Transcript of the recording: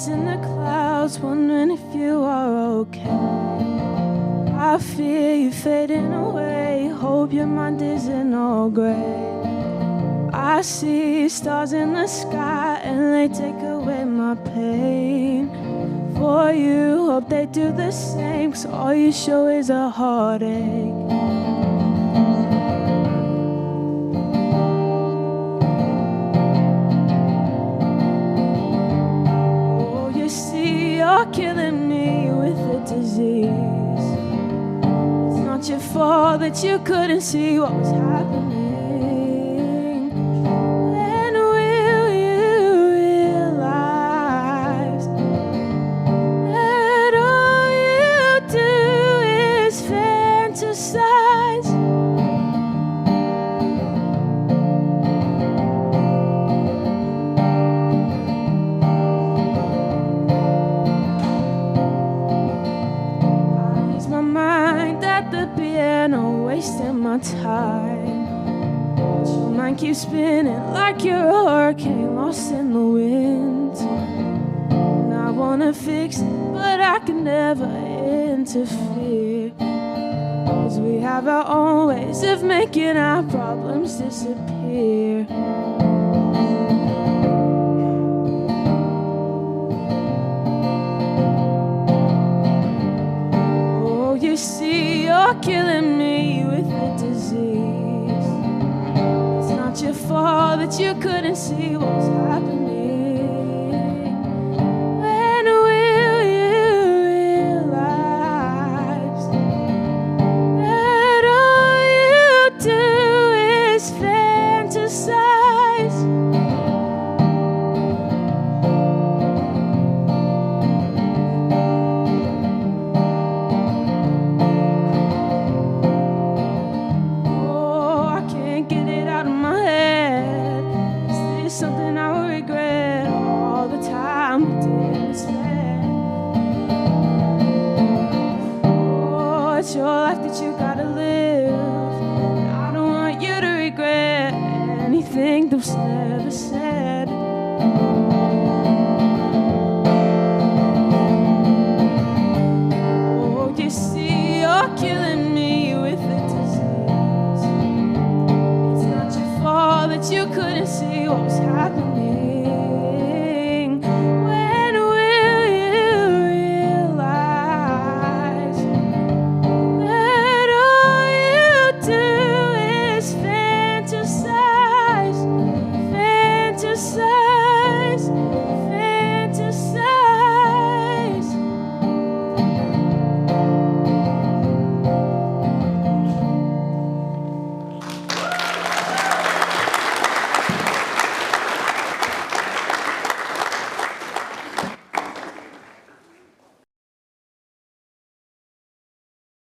nights in the clouds, wondering if you are okay. I fear you fading away, hope your mind isn't all gray. I see stars in the sky and they take away my pain. For you, hope they do the same, 'cause all you show is a heartache. You're killing me with a disease. It's not your fault that you couldn't see what was happening. When will you realize that all you do is fantasize? Piano, wasting my time, but your mind keeps spinning like you're a hurricane lost in the wind. And I wanna fix it, but I can never interfere, 'cause we have our own ways of making our problems disappear. Oh, you see, you're killing me with a disease. It's not your fault that you couldn't see what was happening. When will you realize that all you do is fantasize? Something I will regret all the time we didn't spend. Oh, it's your life that you gotta live, and I don't want you to regret anything that was never said. Oh, you see, you're killing me with a disease. It's not your fault that you couldn't see what was happening.